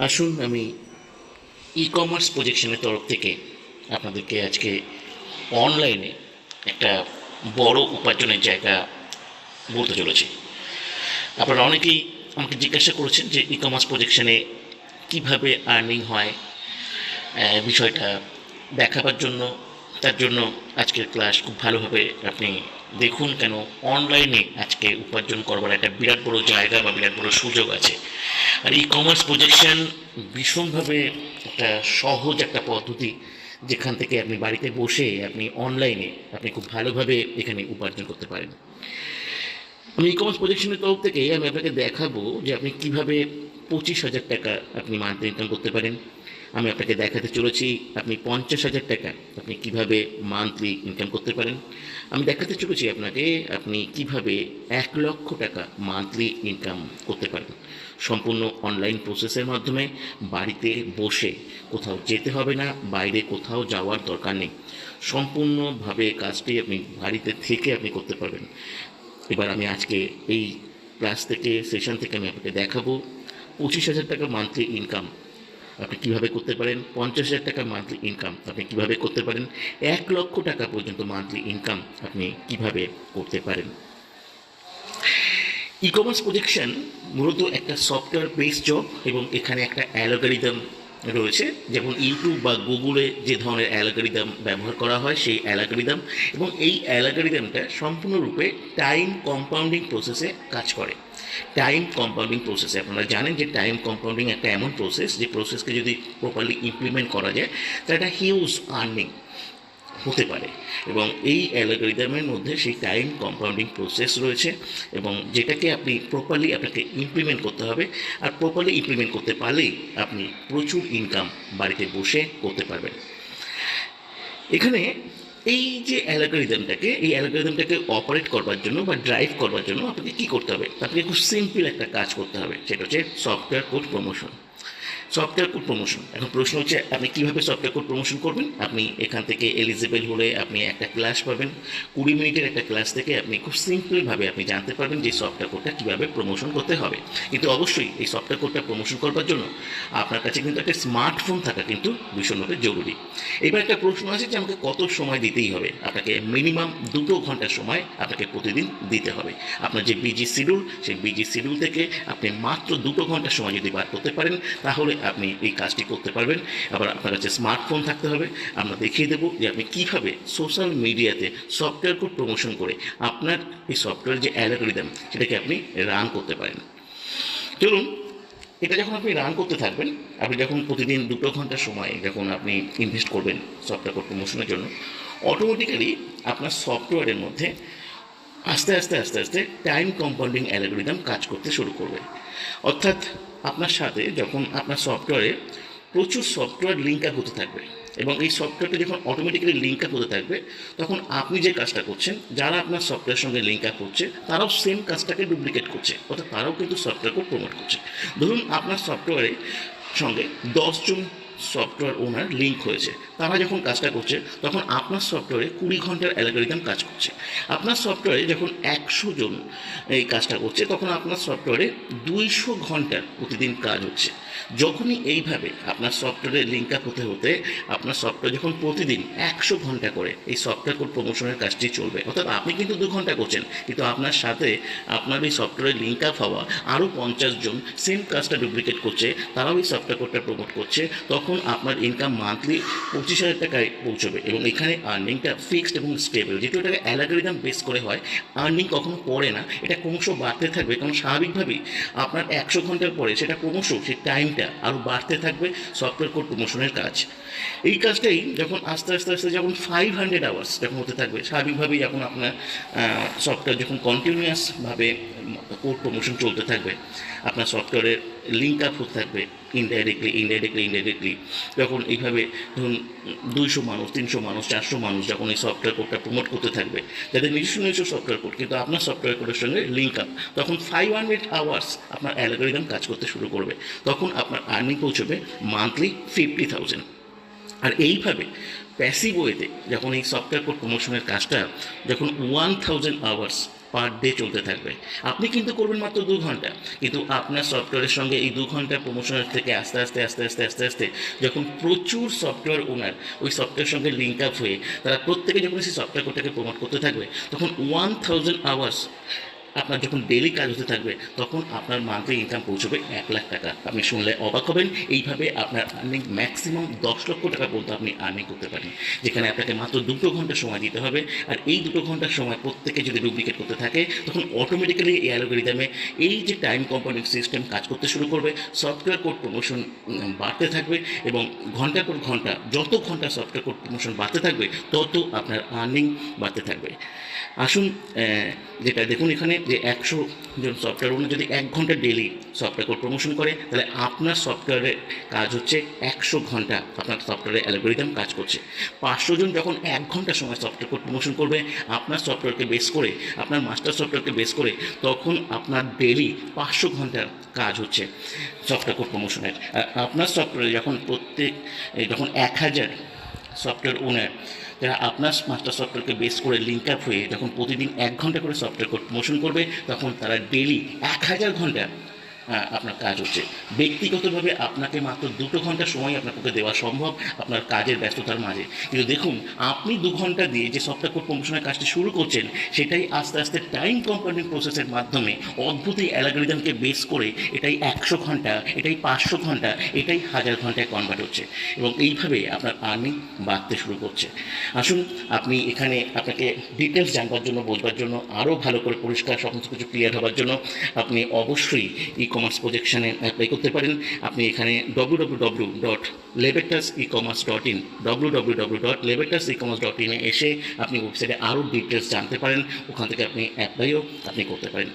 আসুন আমি e commerce প্রজেকশনের তরফ থেকে আপনাদেরকে আজকে অনলাইনে একটা বড় উপার্জনের জায়গা বলতে চলেছি। আপনারা অনেকেই আমাকে জিজ্ঞাসা করেছেন যে ই কমার্স প্রজেকশনে কীভাবে আর্নিং হয়, বিষয়টা দেখাবার জন্য তার জন্য আজকের ক্লাস খুব ভালোভাবে আপনি দেখুন। কেন অনলাইনে আজকে উপার্জন করবার একটা বিরাট বড় জায়গা বা বিরাট বড় সুযোগ আছে। আর ই কমার্স প্রজেকশন ভীষণভাবে একটা সহজ একটা পদ্ধতি, যেখান থেকে আপনি বাড়িতে বসে আপনি অনলাইনে আপনি খুব ভালোভাবে এখানে উপার্জন করতে পারেন। আমি ই কমার্স প্রজেকশনের তরফ থেকে আমি আপনাকে দেখাবো যে আপনি কীভাবে 25,000 টাকা আপনি মান্থলি ইনকাম করতে পারেন। আমি আপনাকে দেখাতে চলেছি আপনি 50,000 টাকা আপনি কীভাবে মান্থলি ইনকাম করতে পারেন। আমি দেখাতে চলেছি আপনাকে আপনি কীভাবে 1,00,000 টাকা মান্থলি ইনকাম করতে পারেন সম্পূর্ণ অনলাইন প্রসেসের মাধ্যমে। বাড়িতে বসে, কোথাও যেতে হবে না, বাইরে কোথাও যাওয়ার দরকার নেই, সম্পূর্ণভাবে কাজটি আপনি বাড়িতে থেকে আপনি করতে পারবেন। এবার আমি আজকে এই ক্লাস থেকে, সেশন থেকে আমি আপনাকে দেখাবো 25,000 টাকা মান্থলি ইনকাম আপনি কীভাবে করতে পারেন, 50,000 টাকা মান্থলি ইনকাম আপনি কীভাবে করতে পারেন, 1,00,000 টাকা পর্যন্ত মান্থলি ইনকাম আপনি কীভাবে করতে পারেন। ই কমার্স প্রজেকশন মূলত একটা সফটওয়্যার বেস জব, এবং এখানে একটা অ্যালগরিদম রয়েছে। যেমন ইউটিউব বা গুগলে যে ধরনের অ্যালগরিদম ব্যবহার করা হয় সেই অ্যালগরিদম, এবং এই অ্যালগরিদমটা সম্পূর্ণরূপে টাইম কম্পাউন্ডিং প্রসেসে কাজ করে। টাইম কম্পাউন্ডিং প্রসেসে আপনারা জানেন যে টাইম কম্পাউন্ডিং একটা এমন প্রসেস, যে প্রসেসকে যদি প্রপারলি ইমপ্লিমেন্ট করা যায় তার একটা হিউজ আর্নিং হতে পারে। এবং এই অ্যালগরিদমের মধ্যে সেই টাইম কম্পাউন্ডিং প্রসেস রয়েছে, এবং যেটাকে আপনি প্রপারলি আপনাকে ইমপ্লিমেন্ট করতে হবে। আর প্রপারলি ইমপ্লিমেন্ট করতে পারলেই আপনি প্রচুর ইনকাম বাড়িতে বসে করতে পারবেন। এখানে এই যে অ্যালগরিদমটাকে অপারেট করবার জন্য বা ড্রাইভ করবার জন্য আপনাকে কী করতে হবে, আপনাকে খুব সিম্পল একটা কাজ করতে হবে, সেটা হচ্ছে software code promotion. Software code promotion. এখন প্রশ্ন হচ্ছে আপনি কীভাবে সফটওয়্যার কোড প্রমোশন করবেন। আপনি এখান থেকে এলিজিবল হলে আপনি একটা ক্লাস পাবেন, 20 মিনিটের একটা ক্লাস থেকে আপনি খুব সিম্পলভাবে আপনি জানতে পারবেন যে সফটওয়্যার কোডটা কীভাবে প্রমোশন করতে হবে। কিন্তু অবশ্যই এই সফটওয়্যার কোডটা প্রমোশন করবার জন্য আপনার কাছে কিন্তু একটা স্মার্টফোন থাকা কিন্তু ভীষণভাবে জরুরি। এবার একটা প্রশ্ন আছে যে আমাকে কত সময় দিতেই হবে। আপনাকে মিনিমাম 2 ঘন্টা সময় আপনাকে প্রতিদিন দিতে হবে। আপনার যে বিজি শিডিউল, সেই বিজি শিডিউল থেকে আপনি মাত্র 2 ঘন্টা সময় যদি বার করতে পারেন, তাহলে আপনি এই কাজটি করতে পারবেন। আবার আপনার কাছে স্মার্টফোন থাকতে হবে। আমরা দেখিয়ে দেবো যে আপনি কীভাবে সোশ্যাল মিডিয়াতে সফটওয়্যার কোড প্রমোশন করে আপনার এই সফটওয়্যার যে অ্যালগরিদম সেটাকে আপনি রান করতে পারেন। চলুন, এটা যখন আপনি রান করতে থাকবেন, আপনি যখন প্রতিদিন 2 ঘন্টা সময় যখন আপনি ইনভেস্ট করবেন সফটওয়্যার কোড প্রমোশনের জন্য, অটোমেটিক্যালি আপনার সফটওয়্যারের মধ্যে আস্তে আস্তে আস্তে আস্তে টাইম কম্পাউন্ডিং অ্যালগরিদম কাজ করতে শুরু করবে। অর্থাৎ আপনার সাথে যখন আপনার সফটওয়্যারে প্রচুর সফটওয়্যার লিঙ্ক আপ হতে থাকবে, এবং এই সফটওয়্যারটা যখন অটোমেটিক্যালি লিঙ্ক আপ হতে থাকবে, তখন আপনি যে কাজটা করছেন, যারা আপনার সফটওয়্যারের সঙ্গে লিঙ্ক আপ করছে তারাও সেম কাজটাকে ডুপ্লিকেট করছে, অর্থাৎ তারাও কিন্তু সফটওয়্যার কোড প্রমোট করছে। ধরুন আপনার সফটওয়্যারের সঙ্গে 10 জন সফটওয়্যার ওনার লিঙ্ক হয়েছে, তারা যখন কাজটা করছে তখন আপনার সফটওয়্যারে 20 ঘন্টার অ্যালগরিদম কাজ করছে। আপনার সফটওয়্যারে যখন 100 জন এই কাজটা করছে, তখন আপনার সফটওয়্যারে 200 ঘন্টার প্রতিদিন কাজ হচ্ছে। যখনই এইভাবে আপনার সফটওয়্যারে লিঙ্ক আপ হতে হতে আপনার সফটওয়্যার যখন প্রতিদিন 100 ঘন্টা করে এই সফটওয়্যার কোড প্রমোশনের কাজটি চলবে, অর্থাৎ আপনি কিন্তু 2 ঘন্টা করছেন, কিন্তু আপনার সাথে আপনার এই সফটওয়্যারে লিঙ্ক আপ হওয়া আরও 50 জন সেম কাজটা ডুপ্লিকেট করছে, তারাও এই সফটওয়্যার কোডটা প্রমোট করছে, তখন আপনার ইনকাম মান্থলি 25,000 টাকায় পৌঁছবে। এবং এখানে আর্নিংটা ফিক্সড এবং স্টেবল, যেহেতু এটাকে অ্যালগরিদম বেস করে হয়, আর্নিং কখনো পড়ে না, এটা ক্রমশ বাড়তে থাকবে। কারণ স্বাভাবিকভাবেই আপনার 100 ঘন্টার পরে সেটা ক্রমশ সেই টাইমটা আরও বাড়তে থাকবে সফটওয়্যার কোড প্রমোশনের কাজ। এই কাজটাই যখন আস্তে আস্তে আস্তে যখন 500 আওয়ার্স যখন হতে থাকবে, স্বাভাবিকভাবেই যখন আপনার সফটওয়্যার যখন কন্টিনিউয়াসভাবে কোড প্রমোশন চলতে থাকবে, আপনার সফটওয়্যারের লিঙ্ক আপ হতে থাকবে ইনডাইরেক্টলি। যখন এইভাবে ধরুন 200 মানুষ, 300 মানুষ, 400 মানুষ যখন এই সফটওয়্যার কোডটা প্রমোট করতে থাকবে, যাদের নিজস্ব সফটওয়্যার কোড কিন্তু আপনার সফটওয়্যার কোডের সঙ্গে লিঙ্ক আপ, তখন 500 আওয়ার্স আপনার অ্যালগরিদম কাজ করতে শুরু করবে। তখন আপনার আর্নিং পৌঁছবে মান্থলি 50,000। আর এইভাবে প্যাসিভ ওয়েতে যখন এই সফটওয়্যার কোড প্রমোশনের কাজটা যখন 1000 আওয়ার্স পার ডে চলতে থাকবে। আপনি কিন্তু করবেন মাত্র 2 ঘন্টা, কিন্তু আপনার সফটওয়্যারের সঙ্গে এই 2 ঘন্টা প্রমোশনের থেকে আস্তে আস্তে আস্তে আস্তে আস্তে আস্তে যখন প্রচুর সফটওয়্যার ওনার ওই সফটওয়্যারের সঙ্গে লিঙ্ক আপ হয়ে তারা প্রত্যেকে যখন সেই সফটওয়্যারটাকে প্রমোট করতে থাকবে, তখন 1000 আওয়ার্স আপনার যখন ডেলি কাজ হতে থাকবে, তখন আপনার মান্থলি ইনকাম পৌঁছবে 1 লাখ টাকা। আপনি শুনলে অবাক হবেন, এইভাবে আপনার আর্নিং ম্যাক্সিমাম 10 লক্ষ টাকা পর্যন্ত আপনি আর্নিং করতে পারেন, যেখানে আপনাকে মাত্র 2 ঘন্টা সময় দিতে হবে। আর এই 2 ঘন্টার সময় প্রত্যেকে যদি ডুপ্লিকেট করতে থাকে, তখন অটোমেটিক্যালি এই অ্যালগরিদমে এই যে টাইম কম্পাউন্ডিং সিস্টেম কাজ করতে শুরু করবে, সফটওয়্যার কোড প্রমোশন বাড়তে থাকবে, এবং ঘন্টার পর ঘন্টা যত ঘন্টা সফটওয়্যার কোড প্রমোশন বাড়তে থাকবে, তত আপনার আর্নিং বাড়তে থাকবে। আসুন, যেটা দেখুন এখানে যে 100 জন সফটওয়্যার ওনার যদি 1 ঘন্টা ডেলি সফটওয়্যার কোড প্রমোশন করে, তাহলে আপনার সফটওয়্যারের কাজ হচ্ছে 100 ঘন্টা আপনার সফটওয়্যারের অ্যালগরিদম কাজ করছে। 500 জন যখন 1 ঘন্টা সময় সফটওয়্যার কোড প্রমোশন করবে আপনার সফটওয়্যারকে বেস করে, আপনার মাস্টার সফটওয়্যারকে বেস করে, তখন আপনার ডেলি 500 ঘন্টার কাজ হচ্ছে সফটওয়্যার কোড প্রমোশনের। আর আপনার সফটওয়্যারে যখন 1000 সফটওয়্যার ওনার যারা আপনার মাস্টার সফটওয়্যারকে বেস করে লিঙ্ক আপ হয়ে যখন প্রতিদিন 1 ঘন্টা করে সফটওয়্যার কোড প্রমোশন করবে, তখন তারা ডেলি 1000 ঘন্টা আপনার কাজ হচ্ছে। ব্যক্তিগতভাবে আপনাকে মাত্র 2 ঘন্টা সময় আপনার পক্ষে দেওয়া সম্ভব আপনার কাজের ব্যস্ততার মাঝে, কিন্তু দেখুন আপনি 2 ঘন্টা দিয়ে যে সফটওয়্যার কোড প্রমোশনের কাজটি শুরু করছেন, সেটাই আস্তে আস্তে টাইম কম্পাউন্ডিং প্রসেসের মাধ্যমে অদ্ভুত এই অ্যালগরিদমকে বেস করে এটাই 100 ঘন্টা, এটাই 500 ঘন্টা, এটাই 1000 ঘন্টায় কনভার্ট হচ্ছে, এবং এইভাবে আপনার আর্নিং বাড়তে শুরু করছে। আসুন, আপনি এখানে আপনাকে ডিটেলস জানবার জন্য, বোঝবার জন্য, আরও ভালো করে পরিষ্কার সমস্ত কিছু ক্লিয়ার হওয়ার জন্য আপনি অবশ্যই ই কমার্স প্রজেকশনে অ্যাপ্লাই করতে পারেন। আপনি এখানে www.lebetasecommerce.in www.lebetasecommerce.in এসে আপনি ওয়েবসাইটে আরও ডিটেলস জানতে পারেন। ওখান থেকে আপনি অ্যাপ্লাইও করতে পারেন।